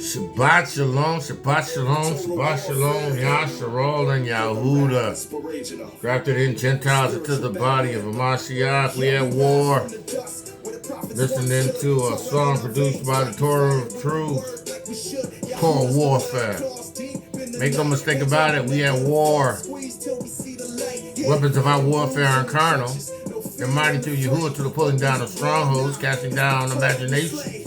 Shabbat shalom, Shabbat shalom, Shabbat shalom, Yashar'Al and Yahudah. Grafted in Gentiles into the body of a Mosheh. We at war. Listening to a song produced by the Torah of Truth called Warfare. Make no mistake about it, we at war. Weapons of our warfare are carnal. They're mighty through Yahudah to the pulling down of strongholds, casting down imagination.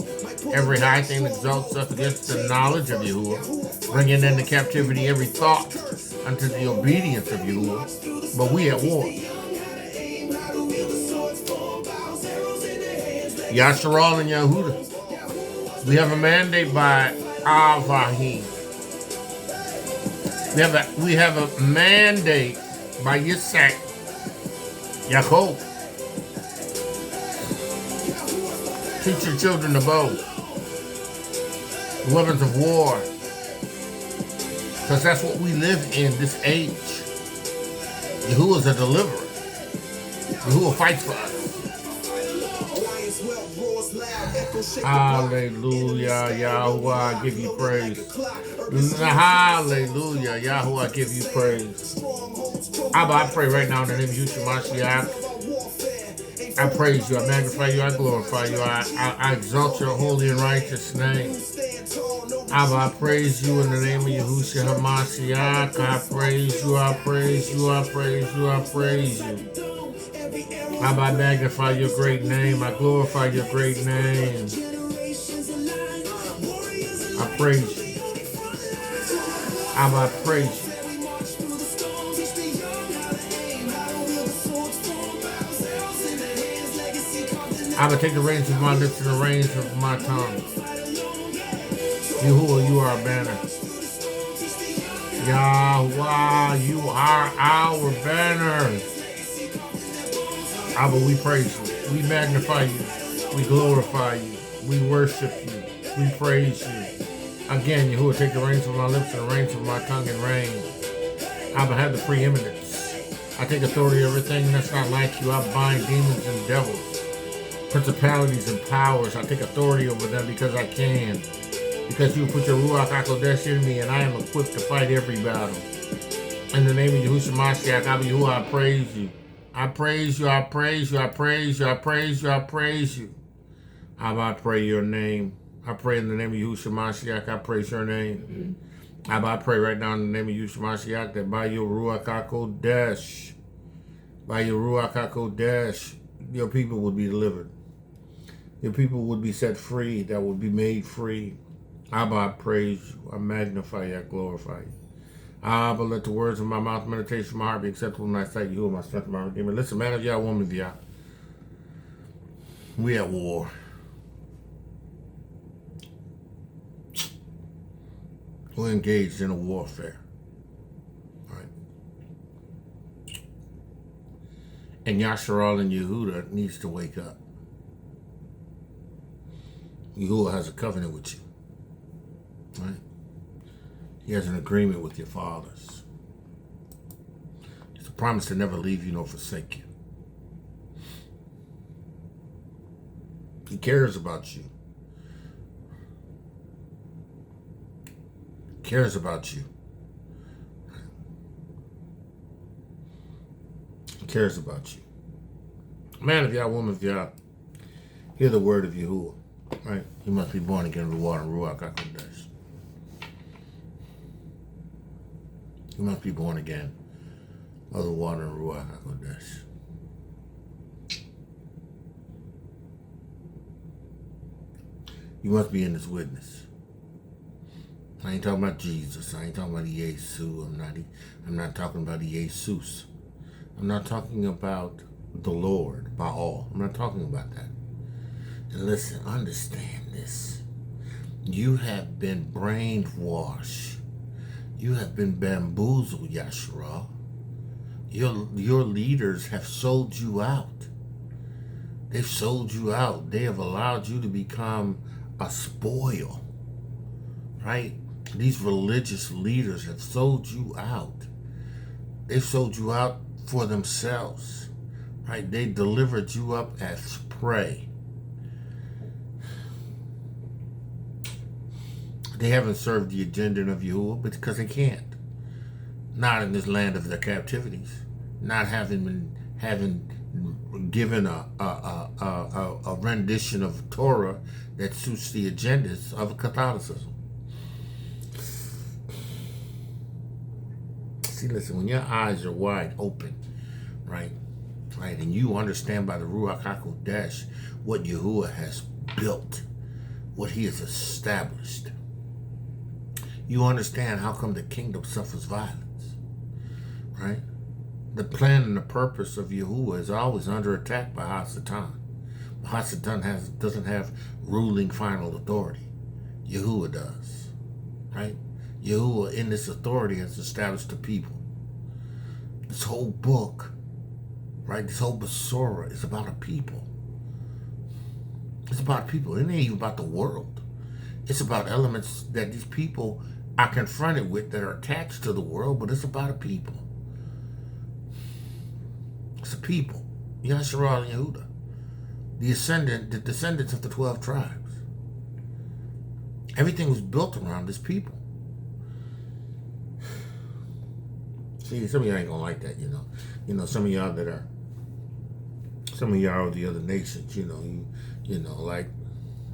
Every high thing exalts us against the knowledge of Yahudah, bringing into captivity every thought unto the obedience of Yahudah. But we at war. Yashar'Al and Yahudah. We have a mandate by Yovheliym. We have a mandate by Yisrael, Yahudah. Teach your children abode. The weapons of war. Because that's what we live in this age. Yahudah is a deliverer. Yahudah fights for us. Hallelujah, Yahuah, I give you praise. Hallelujah, Yahuah, I give you praise. Abba, I pray right now in the name of Yahushua. I praise you, I magnify you, I glorify you, I exalt your holy and righteous name. Abba, I praise you in the name of Yahushua HaMashiach. I praise you, I praise you, I praise you, I praise you. Abba, I magnify your great name, I glorify your great name. I praise you. Abba, I praise you. I will take the reins of my lips and the reins of my tongue. Yahuah, you are a banner. Yahuah, you are our banner. Abba, we praise you. We magnify you. We glorify you. We worship you. We praise you. Again, Yahuah, take the reins of my lips and the reins of my tongue and reign. Abba, have the preeminence. I take authority over everything that's not like you. I bind demons and devils. Principalities and powers, I take authority over them because I can. Because you put your Ruach HaKodesh in me and I am equipped to fight every battle. In the name of Yahushua Mashiach, Abba Yahuah, I praise you. I praise you, I praise you, I praise you, I praise you, I praise you. Abba, I pray your name. I pray in the name of Yahushua Mashiach, I praise your name. Abba, I pray right now in the name of Yahushua Mashiach that by your Ruach HaKodesh, your people would be delivered. Your people would be set free, that would be made free. Abba, I praise you, I magnify you, I glorify you. Abba, let the words of my mouth, meditation of my heart be acceptable in thy sight. You are my strength, my redeemer. Listen, man of Yah, woman of Yah. We at war. We're engaged in a warfare. Right? And Yashar'Al and Yahudah needs to wake up. Yahudah has a covenant with you, right? He has an agreement with your fathers. It's a promise to never leave you nor forsake you. He cares about you. He cares about you. He cares about you. Man of Yah, woman of Yah, hear the word of Yahudah. Right? You must be born again of the water and Ruach HaKodesh. You must be born again of the water and Ruach HaKodesh. You must be in this witness. I ain't talking about Jesus. I ain't talking about Yesu. I'm not talking about Jesus. I'm not talking about the Lord, Baal. I'm not talking about that. And listen, understand this. You have been brainwashed. You have been bamboozled, Yashar'Al. Your leaders have sold you out. They've sold you out. They have allowed you to become a spoil. Right? These religious leaders have sold you out. They've sold you out for themselves. Right? They delivered you up as prey. They haven't served the agenda of Yahuwah because they can't. Not in this land of their captivities. Not having given a rendition of Torah that suits the agendas of Catholicism. See, listen, when your eyes are wide open, right, and you understand by the Ruach HaKodesh what Yahuwah has built, what he has established, you understand how come the kingdom suffers violence, right? The plan and the purpose of Yahuwah is always under attack by Hasatan. Hasatan doesn't have ruling final authority. Yahuwah does, right? Yahuwah in this authority has established the people. This whole book, right, this whole Besorah is about a people. It's about people. It ain't even about the world. It's about elements that these people are confronted with that are attached to the world, but it's about a people. It's a people. Yashar'Al and Yahudah. The descendants of the 12 tribes. Everything was built around this people. See, some of y'all ain't gonna like that, you know. You know, some of y'all of the other nations, you know, like,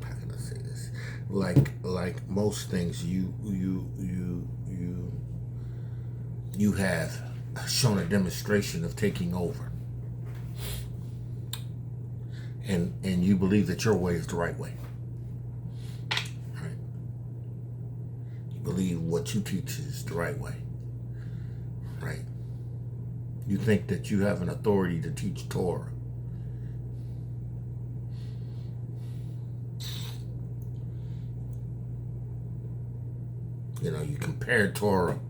how can I say this? Like most things, you have shown a demonstration of taking over. And you believe that your way is the right way. Right? You believe what you teach is the right way. Right? You think that you have an authority to teach Torah. You know, you compare Torah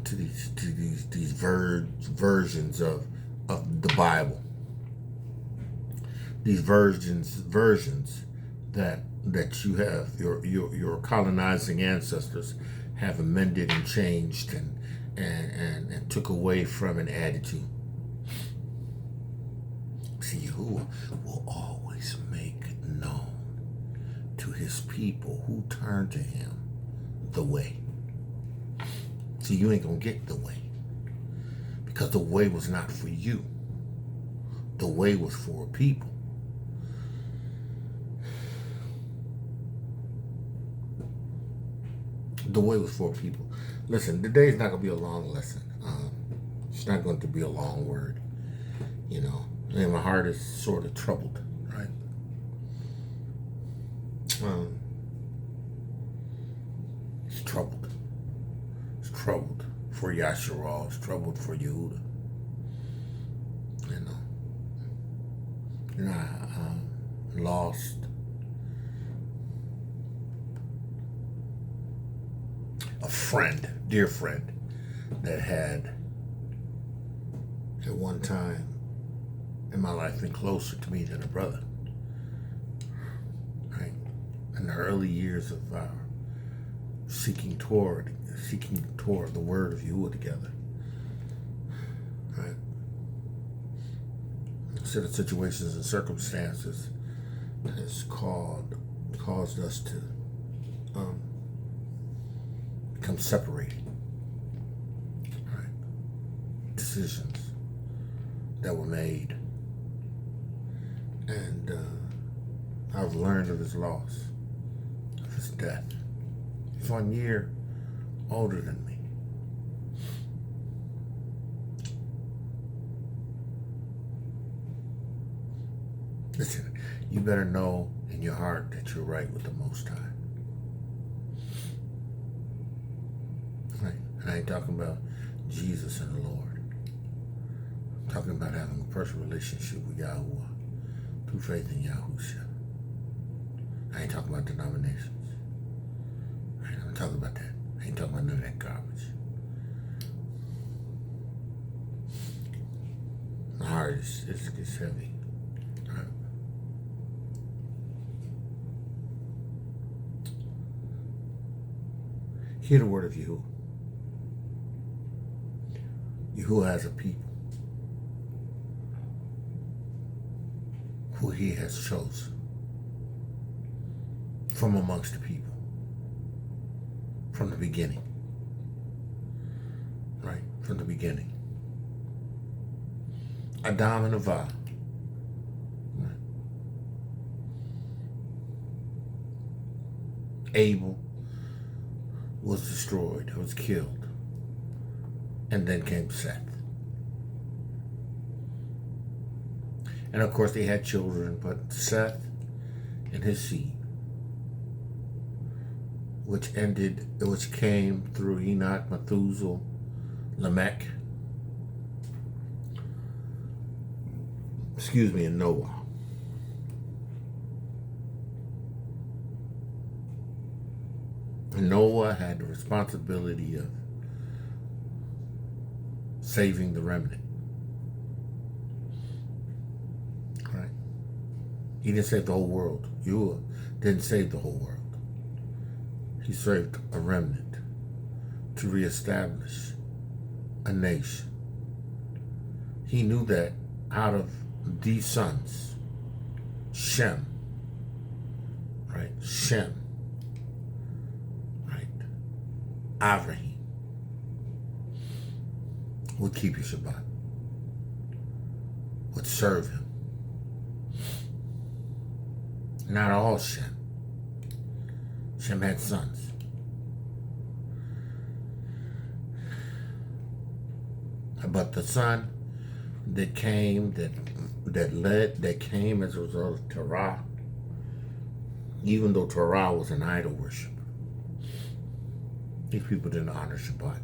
to these versions of the Bible. These versions that you have your colonizing ancestors have amended and changed and took away from an attitude. See, Yahuwah will always make known to his people who turn to him the way. See, you ain't gonna get the way, because the way was not for you. The way was for a people. The way was for people. Listen, today's not going to be a long lesson. It's not going to be a long word. You know, and my heart is sort of troubled, right? It's troubled. It's troubled for Yashar'Al. It's troubled for Yahudah. You know, I lost a friend, dear friend, that had at one time in my life been closer to me than a brother. Right? In the early years of our seeking Torah, the word of Yahuwah together. Right? A set of situations and circumstances has caused us to become separated. Right? Decisions that were made. And I've learned of his loss, of his death. He's 1 year older than me. Listen, you better know in your heart that you're right with the Most High. Right? And I ain't talking about Jesus and the Lord. I'm talking about having a personal relationship with Yahuwah through faith in Yahushua. I ain't talking about denominations. Right? I'm talking about that. I ain't talking about none of that garbage. My heart is heavy. Right? Hear the word of Yahuwah. Yahuwah has a people who he has chosen from amongst the people. from the beginning. Right? From the beginning. Adam and Ava. Right? Abel was destroyed, was killed. And then came Seth. And of course they had children, but Seth and his seed, which came through Enoch, Methuselah, Lamech, and Noah. And Noah had the responsibility of saving the remnant. Right? He didn't save the whole world. Yahuwah didn't save the whole world. He saved a remnant to reestablish a nation. He knew that out of these sons, Shem, right? Shem, right? Avraham would keep his Shabbat, would serve him. Not all Shem. Shem had sons. But the son that came, that came as a result of Torah, even though Torah was an idol worship, these people didn't honor Shabbat.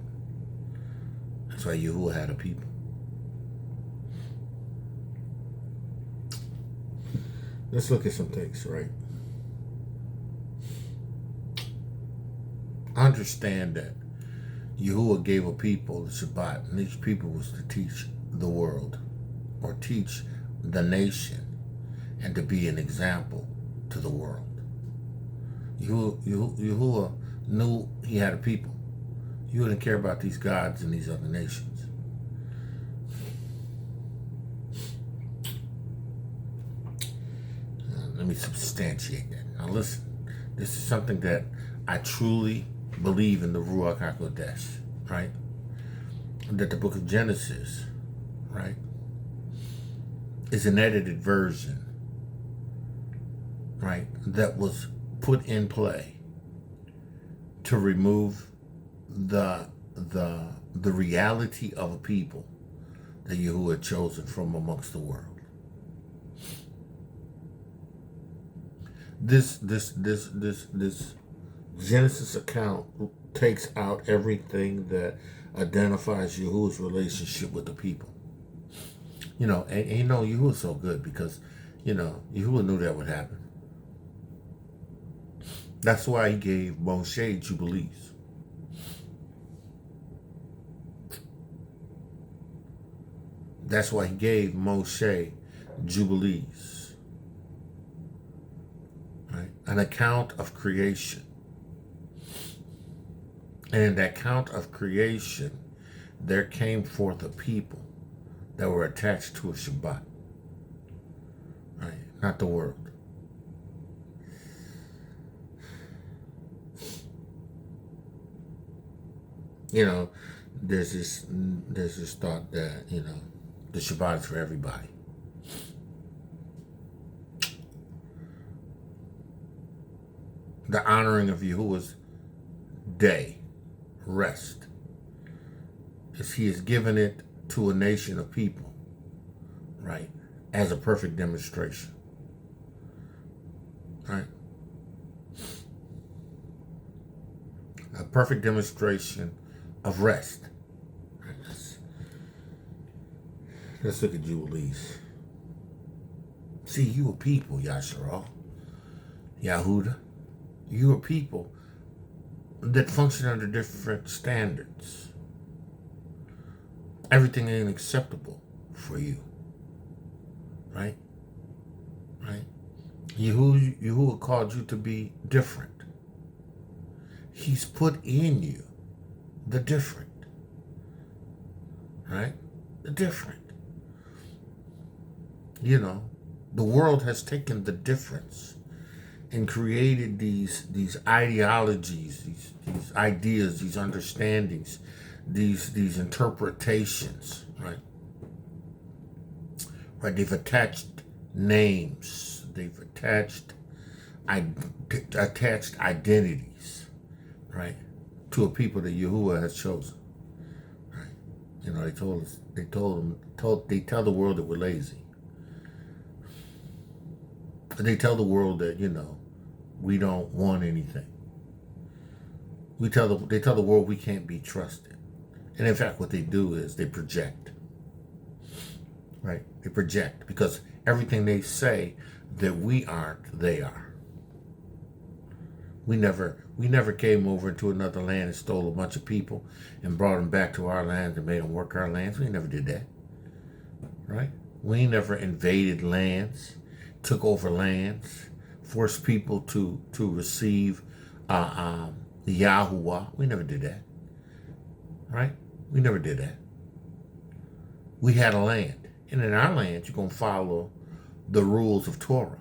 That's why Yahuwah had a people. Let's look at some things, right? Understand that Yahuwah gave a people the Shabbat, and these people was to teach the world, or teach the nation, and to be an example to the world. Yahuwah knew he had a people. You wouldn't care about these gods and these other nations. Let me substantiate that. Now listen, this is something that I truly believe in the Ruach HaKodesh, right? That the book of Genesis, right, is an edited version, right, that was put in play to remove the reality of a people that Yahuwah had chosen from amongst the world. This Genesis account takes out everything that identifies Yahuwah's relationship with the people. You know, and you know, Yahuwah's so good because, you know, Yahuwah knew that would happen. That's why he gave Mosheh Jubilees. That's why he gave Mosheh Jubilees. Right? An account of creation. And in that account of creation, there came forth a people that were attached to a Shabbat. Right? Not the world. You know, there's this thought that, you know, the Shabbat is for everybody. The honoring of Yahuwah's day, rest, is he has given it to a nation of people, right, as a perfect demonstration, right? A perfect demonstration of rest. Let's look at Jubilees. See, you are people, Yashar'Al, Yahudah. You are people that function under different standards. Everything ain't acceptable for you. Right? Right? Yahuwah called you to be different. He's put in you the different. Right? The different. You know, the world has taken the difference and created these ideologies, these ideas, these understandings, these interpretations, right? Right? They've attached names, they've attached identities, right, to a people that Yahuwah has chosen. Right? You know, they tell the world that we're lazy. They tell the world that, you know, we don't want anything. They tell the world we can't be trusted. And in fact, what they do is they project. Right? They project, because everything they say that we aren't, they are. We never came over into another land and stole a bunch of people and brought them back to our lands and made them work our lands. We never did that. Right? We never invaded lands, took over lands, forced people to receive the Yahuah. We never did that. Right? We never did that. We had a land. And in our land, you're going to follow the rules of Torah.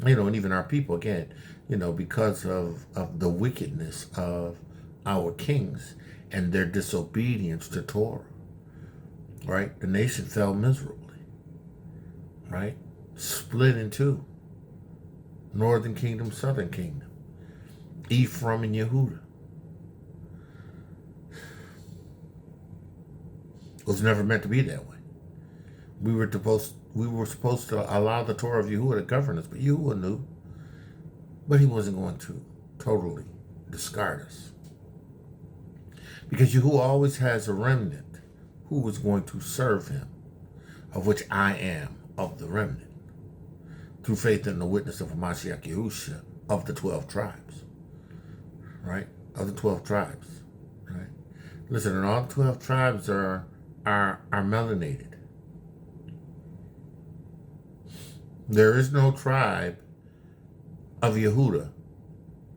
You know, and even our people, again, you know, because of the wickedness of our kings and their disobedience to Torah, right? The nation fell miserably, right? Split in two. Northern kingdom, southern kingdom. Ephraim and Yahudah. It was never meant to be that way. We were supposed to allow the Torah of Yahuwah to govern us, but Yahuwah knew. But he wasn't going to totally discard us. Because Yahuwah always has a remnant who is going to serve him, of which I am of the remnant, through faith in the witness of Mashiach Yahushua of the 12 tribes. Right? Of the 12 tribes. Right? Listen, and all 12 tribes are melanated. There is no tribe of Yahudah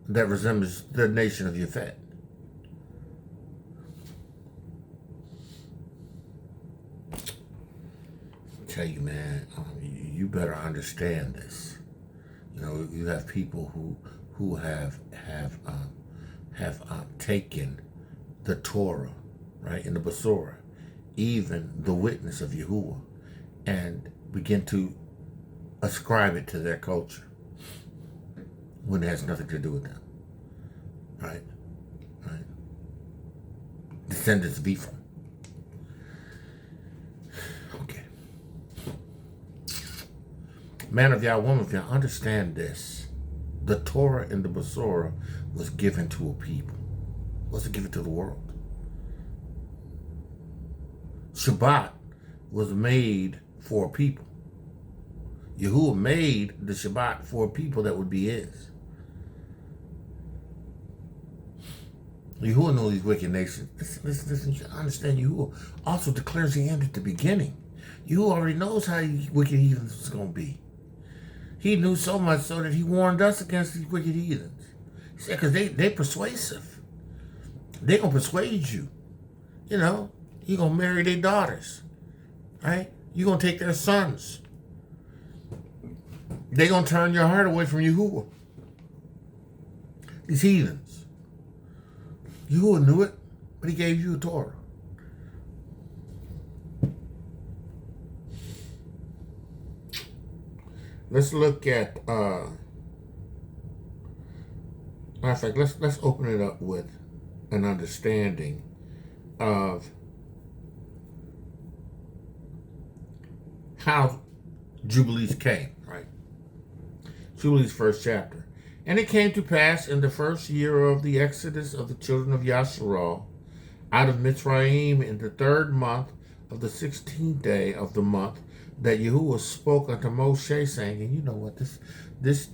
that resembles the nation of Yafet. I tell you, man, you better understand this. You know, you have people who have taken the Torah, right, in the Besorah, even the witness of Yahuwah, and begin to ascribe it to their culture when it has nothing to do with them. Right? Right? Descendants of Ephraim. Okay. Man of Yah, woman of Yah, understand this. The Torah and the Besorah was given to a people. It wasn't given to the world. Shabbat was made for a people. Yahuwah made the Shabbat for a people that would be his. Yahuwah knows these wicked nations. Listen, you understand, Yahuwah also declares the end at the beginning. Yahuwah already knows how these wicked heathens is going to be. He knew so much so that he warned us against these wicked heathens. He said, because they persuasive. They going to persuade you. You know, you're going to marry their daughters. Right? You're going to take their sons. They're going to turn your heart away from Yahuwah. These heathens. Yahuwah knew it, but he gave you a Torah. Let's look at, matter of fact, let's open it up with an understanding of how Jubilees came, right? Jubilees, first chapter. And it came to pass in the first year of the exodus of the children of Yashar'Al out of Mitsrayim in the 3rd month of the 16th day of the month, that Yahuwah spoke unto Mosheh, saying, and you know what, this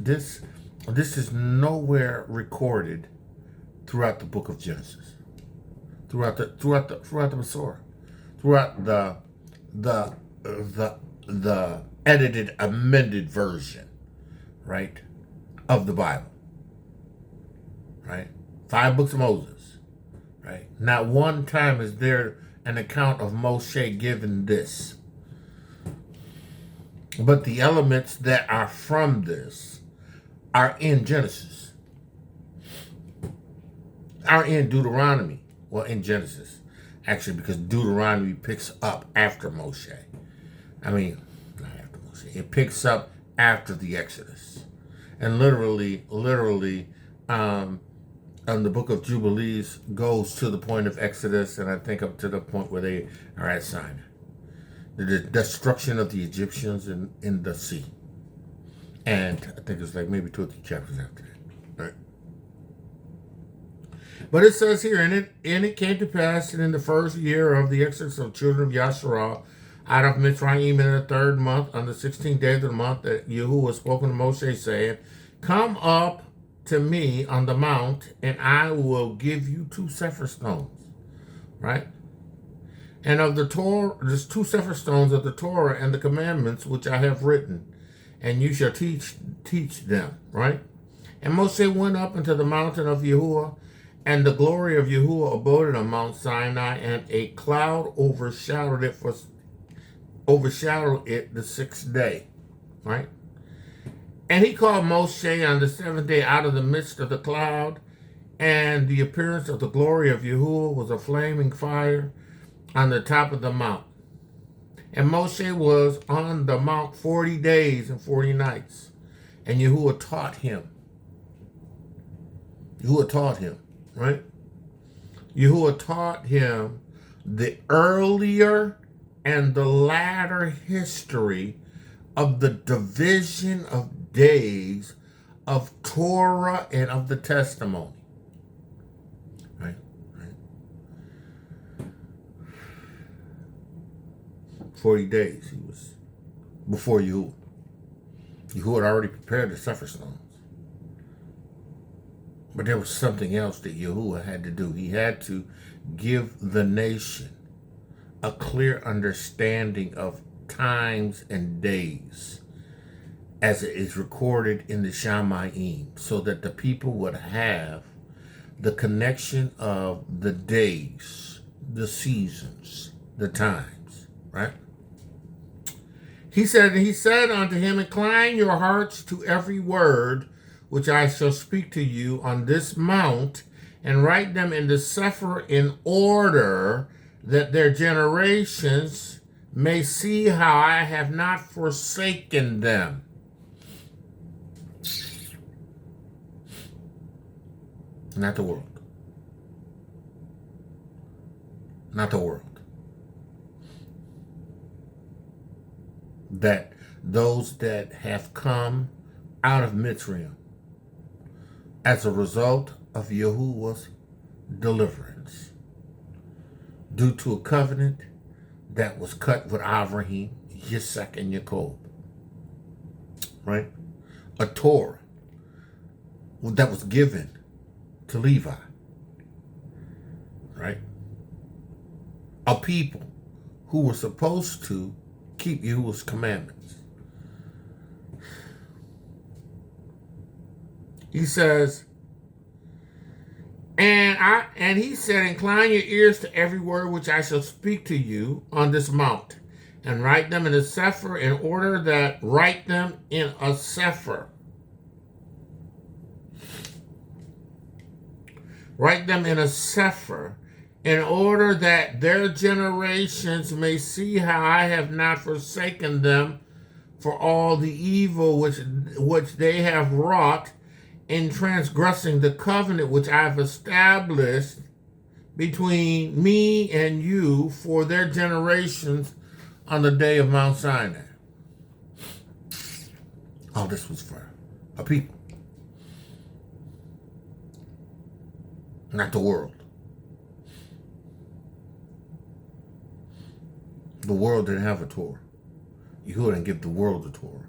is nowhere recorded throughout the book of Genesis, throughout the Besorah, throughout the edited, amended version, right, of the Bible, right? 5 books of Moses, right? Not one time is there an account of Mosheh given this. But the elements that are from this are in Genesis, are in Deuteronomy. Well, in Genesis, actually, because Deuteronomy picks up after Mosheh. I mean, not after Mosheh. It picks up after the Exodus. And literally, the book of Jubilees goes to the point of Exodus, and I think up to the point where they are at Sinai. The destruction of the Egyptians in the sea. And I think it's like maybe 2 or 3 chapters after that. Right? But it says here, and it came to pass that in the first year of the exodus of children of Yashar'Al out of Mitsrayim in the 3rd month, on the 16th day of the month, that Yahudah spoken to Mosheh, saying, come up to me on the mount, and I will give you 2 sapphire stones. Right? And of the Torah, there's 2 sapphire stones of the Torah and the commandments which I have written, and you shall teach them. Right? And Moshe went up into the mountain of Yahudah, and the glory of Yahudah abode on Mount Ciynai, and a cloud overshadowed it the 6th day. Right? And he called Moshe on the 7th day out of the midst of the cloud, and the appearance of the glory of Yahudah was a flaming fire on the top of the mount. And Moshe was on the mount 40 days and 40 nights. And Yahudah taught him. Right? Yahudah taught him the earlier and the latter history of the division of days of Torah and of the testimony. Right? 40 days he was before Yahudah. Yahudah had already prepared the sapphire stones. But there was something else that Yahudah had to do. He had to give the nation a clear understanding of times and days as it is recorded in the Shabbath, so that the people would have the connection of the days, the seasons, the times, right? He said unto him, incline your hearts to every word which I shall speak to you on this mount, and write them in the saphir in order that their generations may see how I have not forsaken them. Not the world. Not the world. That those that have come out of Mitsrayim as a result of Yahuwah's deliverance, due to a covenant that was cut with Abraham, Yitzhak, and Jacob. Right? A Torah that was given to Levi. Right? A people who were supposed to keep Yahuwah's commandments. He says, and he said, incline your ears to every word which I shall speak to you on this mount, and write them in a saphir in order that write them in a saphir. Write them in a saphir in order that their generations may see how I have not forsaken them for all the evil which they have wrought in transgressing the covenant which I have established between me and you for their generations on the day of Mount Ciynai. All this was for a people, not the world. The world didn't have a Torah. Yahudah didn't give the world a Torah.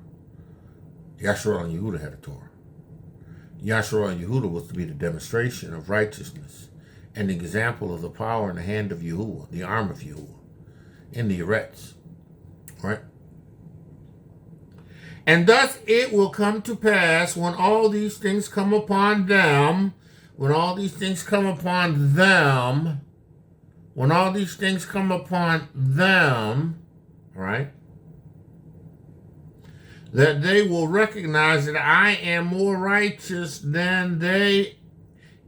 Yashar'Al and Yahudah had a Torah. Yashar'Al and Yahudah was to be the demonstration of righteousness and the example of the power in the hand of Yahudah, the arm of Yahudah, in the Eretz. Right? And thus it will come to pass when all these things come upon them, right? that they will recognize that I am more righteous than they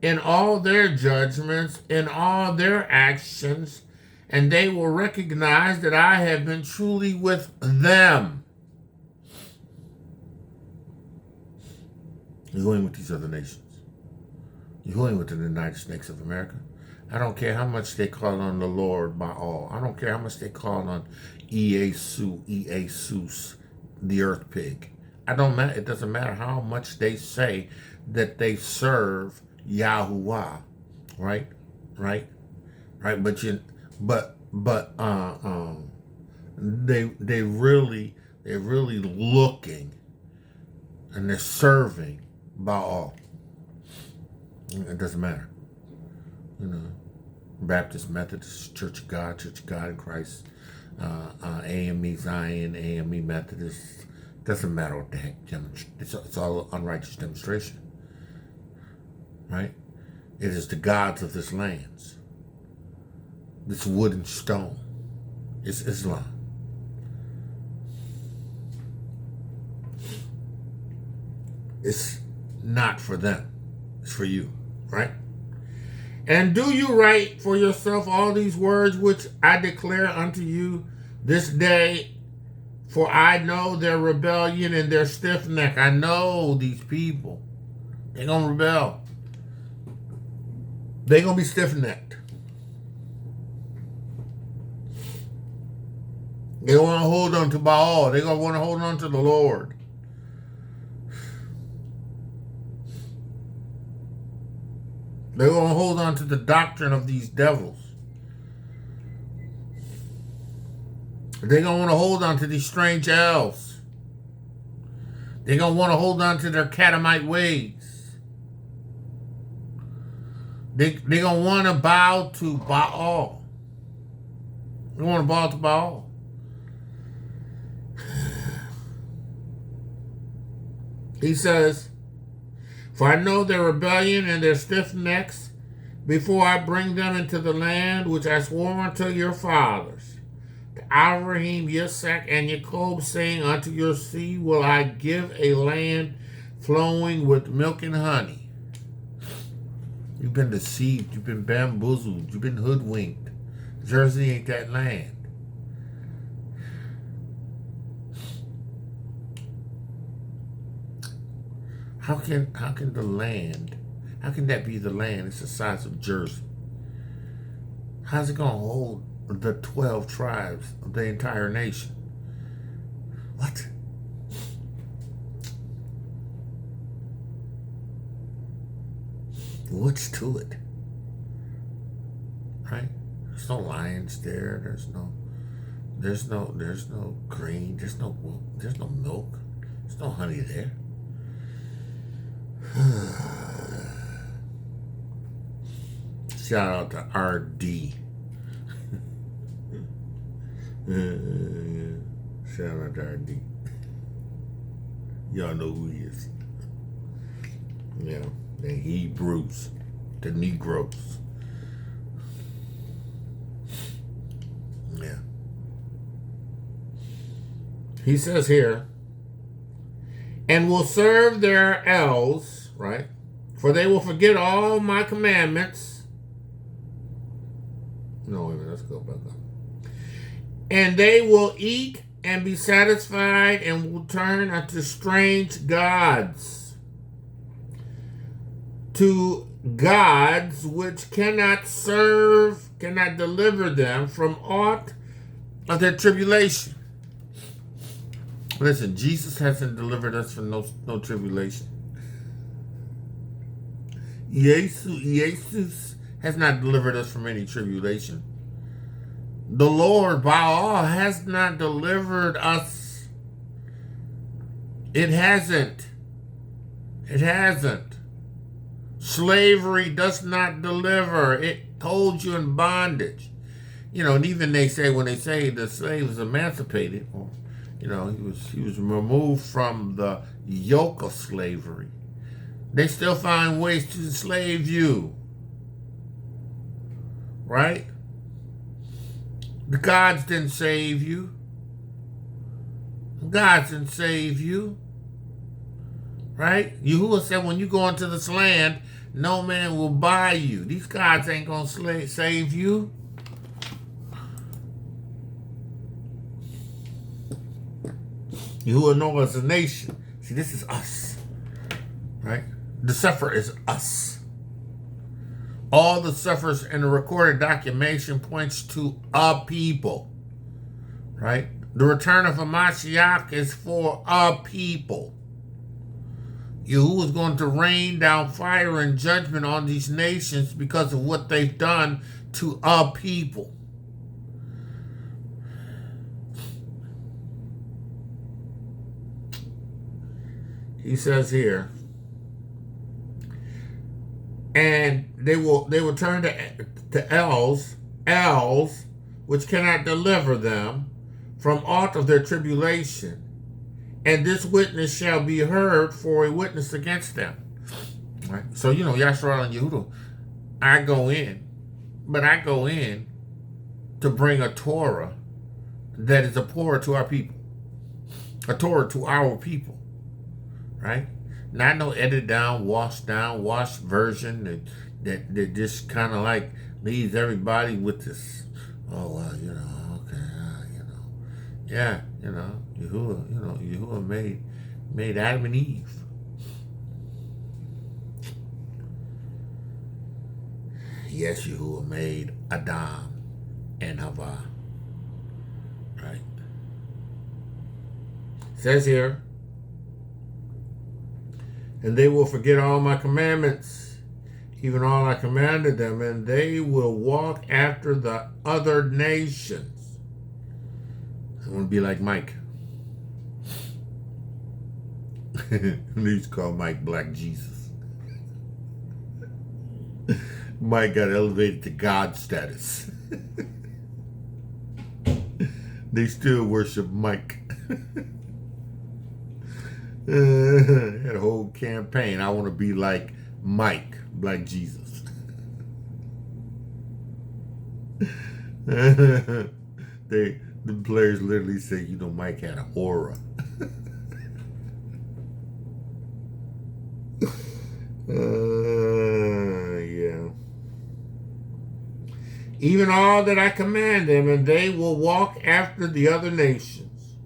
in all their judgments, in all their actions, and they will recognize that I have been truly with them. You're with these other nations. You're with the United States of America. I don't care how much they call on the Lord Baal. I don't care how much they call on Iesus, the earth pig. It doesn't matter how much they say that they serve Yahuah, right? But they're really looking and they're serving Baal. It doesn't matter, Baptist, Methodist, Church of God in Christ, AME Zion, AME Methodist. Doesn't matter what the heck. It's all unrighteous demonstration. Right? It is the gods of this land. This wood and stone. It's Islam. It's not for them. It's for you. Right? And do you write for yourself all these words which I declare unto you this day? For I know their rebellion and their stiff neck. I know these people. They're going to rebel. They're going to be stiff-necked. They want to hold on to Baal. They're going to want to hold on to the Lord. They're going to hold on to the doctrine of these devils. They're going to want to hold on to these strange elves. They're going to want to hold on to their catamite ways. They're going to want to bow to Baal. They want to bow to Baal. He says, for I know their rebellion and their stiff necks before I bring them into the land which I swore unto your fathers. Abraham, Yitzhak, and Jacob, saying, unto your seed will I give a land flowing with milk and honey. You've been deceived. You've been bamboozled. You've been hoodwinked. Jersey ain't that land. How can the land, how can that be the land? It's the size of Jersey. How's it going to hold the 12 tribes of the entire nation? What? What's to it? Right? There's no lions there. There's no grain. There's no milk. There's no honey there. Shout out to RD. Shout out to RD. Y'all know who he is. Yeah, the Hebrews, the Negroes. Yeah. He says here, and will serve their elves, right? For they will forget all my commandments. No, wait a minute, let's go back up. And they will eat and be satisfied and will turn unto strange gods, to gods which cannot deliver them from aught of their tribulation. Listen, Jesus hasn't delivered us from no tribulation. Jesus has not delivered us from any tribulation. The Lord Baal has not delivered us. It hasn't. Slavery does not deliver. It holds you in bondage. And even when they say the slave was emancipated, or he was removed from the yoke of slavery, they still find ways to enslave you. Right? The gods didn't save you. gods and save you. Right? Yahuwah said when you go into this land, no man will buy you. These gods ain't going to save you. Yahuwah knows as a nation. See, this is us. Right? The suffer is us. All the suffers in the recorded documentation points to a people. Right? The return of a Mashiach is for a people. Yahuwah is going to rain down fire and judgment on these nations because of what they've done to a people. He says here, and they will turn to elves, which cannot deliver them from aught of their tribulation. And this witness shall be heard for a witness against them. Right? So, Yashar'Al and Yahudah, I go in to bring a Torah that is a Torah to our people. A Torah to our people. Right? Not no edited down, washed version that just kind of like leaves everybody with this, Yahuwah made Adam and Eve. Yes, Yahuwah made Adam and Hava. Right? It says here, and they will forget all my commandments, even all I commanded them, and they will walk after the other nations. I want to be like Mike. They used to call Mike Black Jesus. Mike got elevated to God status. They still worship Mike. Had a whole campaign. I want to be like Mike, Black Jesus. The players literally say, Mike had an aura. Yeah. Even all that I command them, and they will walk after the other nations,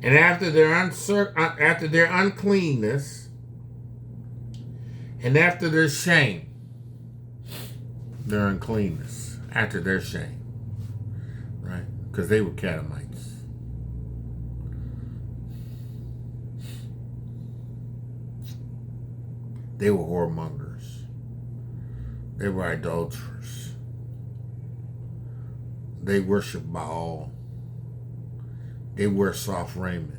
and after their uncleanness, and after their shame, their uncleanness, after their shame, right? Because they were Catamites. They were whoremongers. They were idolaters. They worshiped Baal. They wear soft raiment.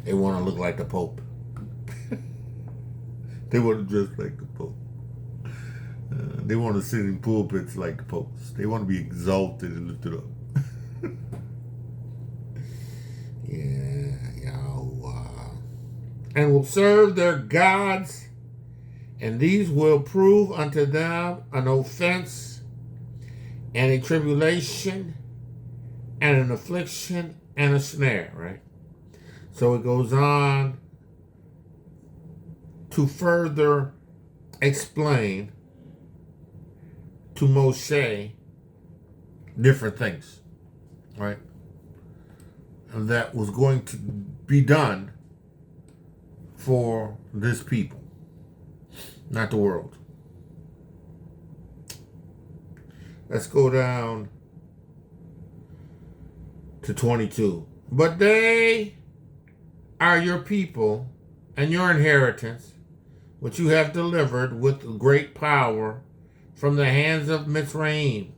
They want to look like the Pope. They want to dress like the Pope. They want to sit in pulpits like the popes. They want to be exalted and lifted up. Yeah, Yahuwah. And will serve their gods, and these will prove unto them an offense, and a tribulation, and an affliction, and a snare, right? So it goes on to further explain to Mosheh different things, right? And that was going to be done for this people, not the world. Let's go down to 22. But they are your people and your inheritance, which you have delivered with great power from the hands of Mitsrayim.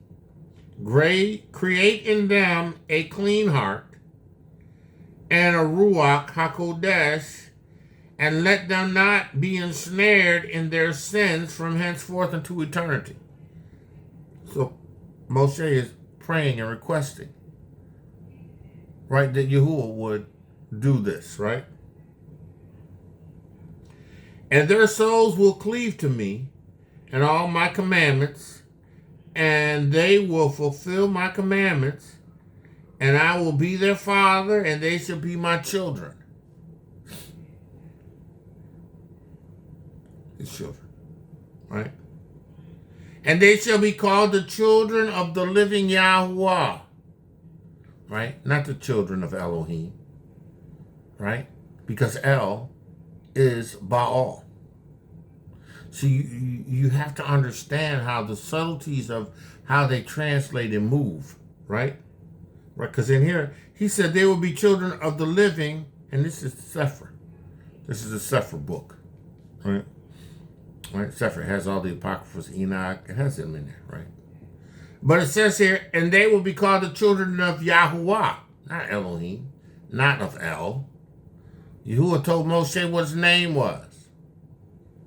Create in them a clean heart and a Ruach HaKodesh, and let them not be ensnared in their sins from henceforth unto eternity. So Moshe is praying and requesting, right, that Yahuwah would do this, right? And their souls will cleave to me, and all my commandments, and they will fulfill my commandments, and I will be their father, and they shall be my children. His children, right? And they shall be called the children of the living Yahuah, right? Not the children of Elohim, right? Because El is Baal. So you have to understand how the subtleties of how they translate and move, right? Right? Because in here, he said they will be children of the living, and this is Sefer. This is a Sefer book, right? Right? Sefer has all the apocryphals, Enoch, it has them in there, right? But it says here, and they will be called the children of Yahuah, not Elohim, not of El. Yahudah told Mosheh what his name was.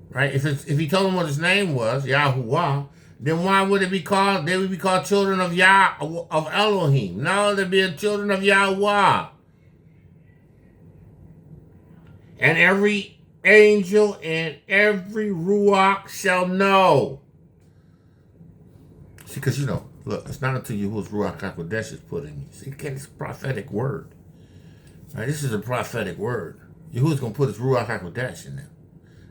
Right? If he told him what his name was, Yahuah, then why would it be called? They would be called children of Elohim. No, they'd be children of Yahuah. And every angel and every ruach shall know. See, because look, it's not until Yahuwah's Ruach HaKodesh is put in you. See, it's a prophetic word. Right? This is a prophetic word. Yahuwah's going to put his Ruach HaKodesh in there.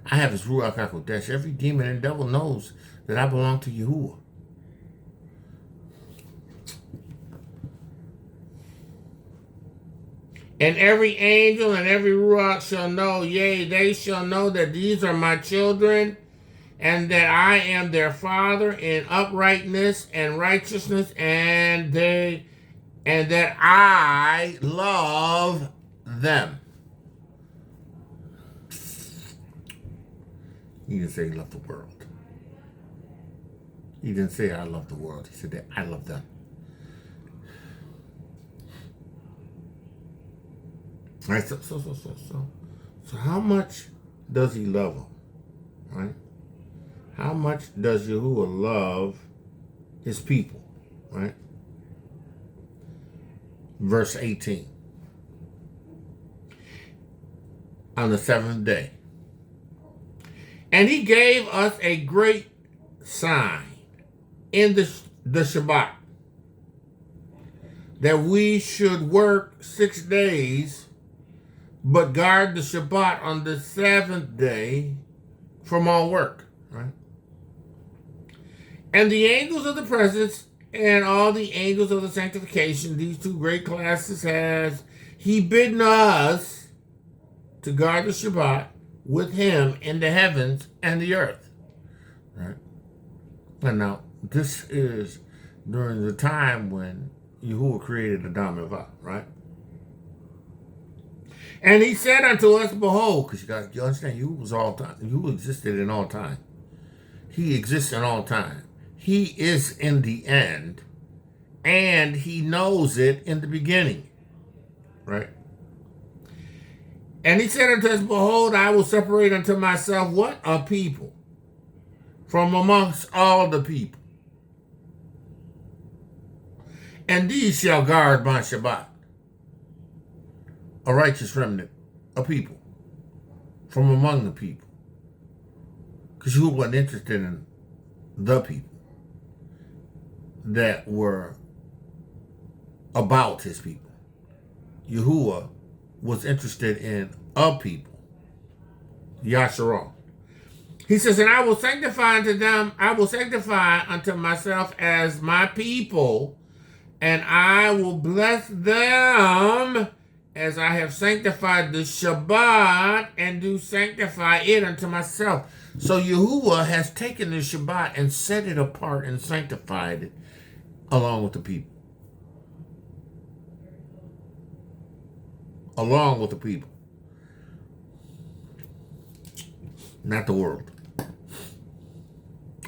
I have his Ruach HaKodesh. Every demon and devil knows that I belong to Yahuwah. And every angel and every ruach shall know, yea, they shall know that these are my children, and that I am their father in uprightness and righteousness, and that I love them. He didn't say he loved the world. He didn't say I love the world. He said that I love them. Right? So how much does he love them? Right? How much does Yahuwah love his people? Right? Verse 18. On the seventh day. And he gave us a great sign in the Shabbat, that we should work 6 days, but guard the Shabbat on the seventh day from all work. Right? And the angels of the presence and all the angels of the sanctification, these two great classes, has he bidden us to guard the Shabbat with him in the heavens and the earth. Right? And now, this is during the time when Yahuwah created Adam and Eva, right? And he said unto us, behold, because you understand, Yahuwah was all time. Yahuwah existed in all time. He exists in all time. He is in the end, and he knows it in the beginning, right? And he said unto us, behold, I will separate unto myself what? A people from amongst all the people. And these shall guard my Shabbat. A righteous remnant, a people from among the people. Because Yahuwah wasn't interested in the people that were about his people. Yahuwah was interested in a people, Yashar'Al. He says, and I will sanctify unto them, I will sanctify unto myself as my people, and I will bless them as I have sanctified the Shabbat, and do sanctify it unto myself. So Yahuwah has taken the Shabbat and set it apart and sanctified it along with the people. Along with the people. Not the world.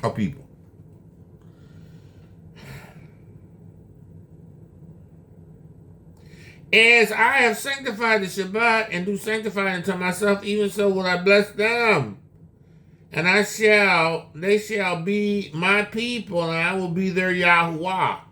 A people. As I have sanctified the Shabbat and do sanctify it unto myself, even so will I bless them. And they shall be my people, and I will be their Yahuwah.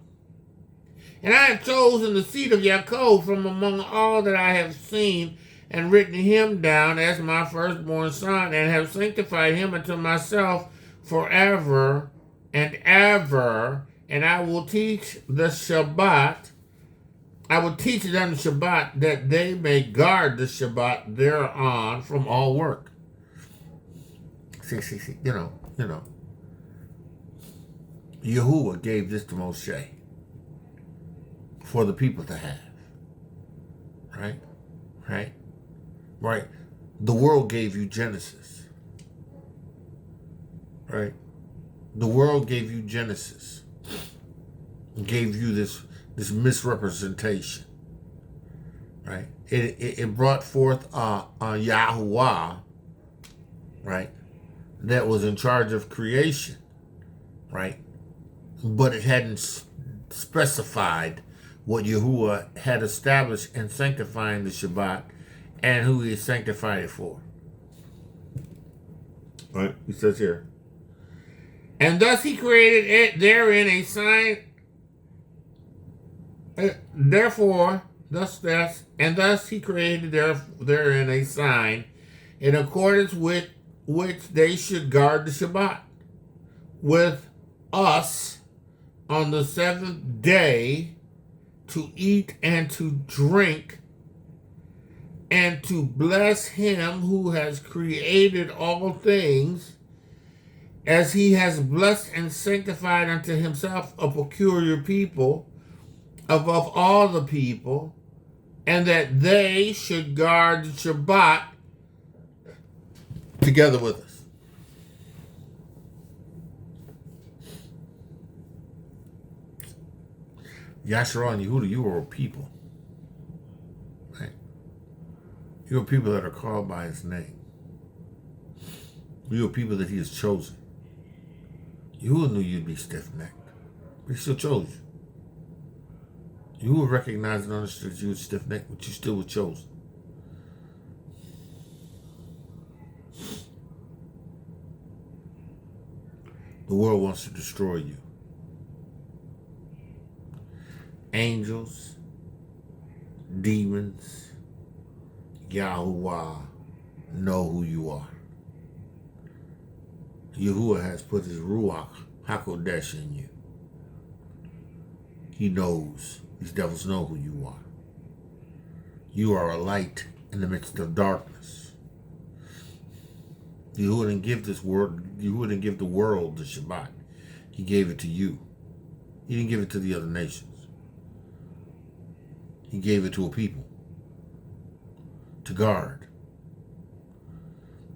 And I have chosen the seed of Yaakov from among all that I have seen, and written him down as my firstborn son, and have sanctified him unto myself forever and ever, and I will teach the Shabbat. I will teach them the Shabbat that they may guard the Shabbat thereon from all work. See, you know. Yahudah gave this to Mosheh for the people to have. Right? The world gave you Genesis. Right? The world gave you Genesis. Gave you this misrepresentation. Right? It brought forth a Yahuah, right? That was in charge of creation. Right? But it hadn't specified what Yahudah had established in sanctifying the Shabbat and who he sanctified it for. Right? He says here. And thus he created it therein a sign. Therefore, thus he created therein a sign in accordance with which they should guard the Shabbat with us on the seventh day to eat and to drink and to bless him who has created all things, as he has blessed and sanctified unto himself a peculiar people above all the people, and that they should guard the Shabbat together with us. Yashar'Al and Yahudah, you are a people. Right? You are people that are called by his name. You are people that he has chosen. Yahudah knew you'd be stiff-necked, but he still chose you. Yahudah recognized and understood you were stiff-necked, but you still were chosen. The world wants to destroy you. Angels, demons, Yahuah know who you are. Yahudah has put his Ruach HaKodesh in you. He knows. These devils know who you are. You are a light in the midst of darkness. Yahudah didn't give this world. Yahudah didn't give the world the Shabbat. He gave it to you. He didn't give it to the other nations. He gave it to a people to guard.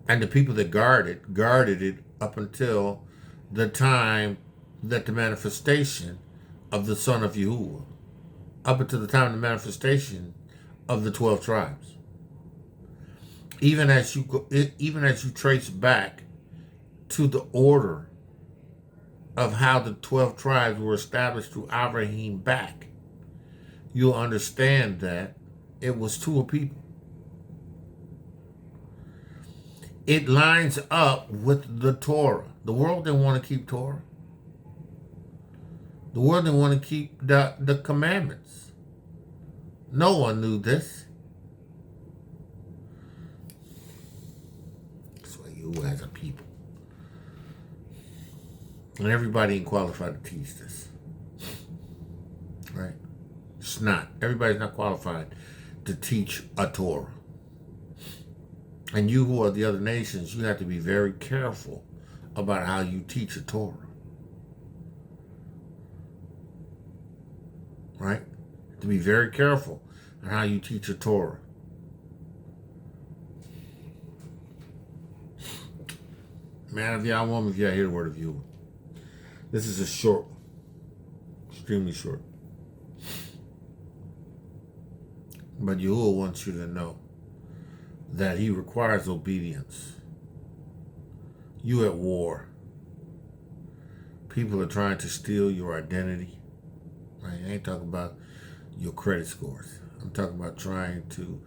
And the people that guarded it up until the time that the manifestation of the Son of Yahudah, up until the time of the manifestation of the 12 tribes. Even as you trace back to the order of how the 12 tribes were established through Yovheliym back, you'll understand that it was to a people. It lines up with the Torah. The world didn't want to keep Torah. The world didn't want to keep the commandments. No one knew this. That's why you as a people. And everybody ain't qualified to teach this. Right? It's not. Everybody's not qualified to teach a Torah. And you who are the other nations, you have to be very careful about how you teach a Torah. Right? To be very careful on how you teach a Torah. Man of Yah, woman of Yah, hear the word of you. This is a short one. Extremely short. But Yahudah wants you to know that he requires obedience. You at war. People are trying to steal your identity. Right? I ain't talking about your credit scores. I'm talking about trying to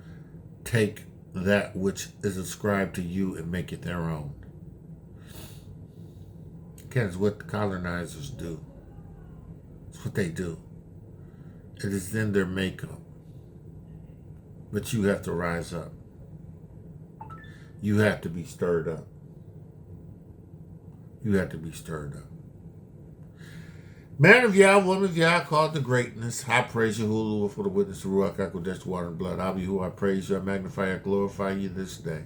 take that which is ascribed to you and make it their own. Again, it's what the colonizers do. It's what they do. It is in their makeup. But you have to rise up. You have to be stirred up. You have to be stirred up. Man of Yah, woman of Yah, called to greatness. I praise Yahudah for the witness of Ruach HaKodesh, water and blood. Abba Yahudah, I praise you, I magnify, I glorify you this day.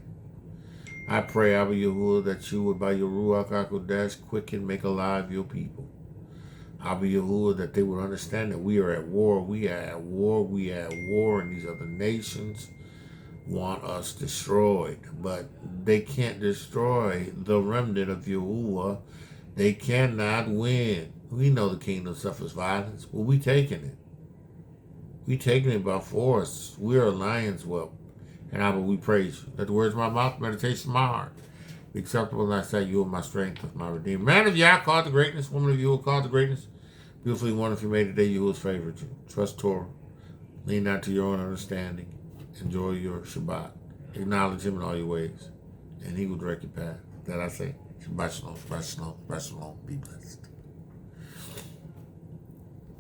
I pray, Abba Yahudah, that you would by your Ruach HaKodesh quicken, make alive your people. Abba Yahudah, that they would understand that we are at war. We are at war. We are at war, and these other nations want us destroyed. But they can't destroy the remnant of Yahudah. They cannot win. We know the kingdom suffers violence. Well, we taking it. We taking it by force. We are a lion's whelp. And Abba, we praise you. Let the words of my mouth, meditation of my heart, be acceptable in thy sight. You are my strength, my redeemer. Man of Yah, called to greatness. Woman of Yahudah, called to greatness. Beautifully wonderfully made today. Yahuah's favored you. Trust Torah. Lean not to your own understanding. Enjoy your Shabbat. Acknowledge him in all your ways, and he will direct your path. That I say. Shabbat shalom, Shabbat shalom, Shabbat shalom. Be blessed.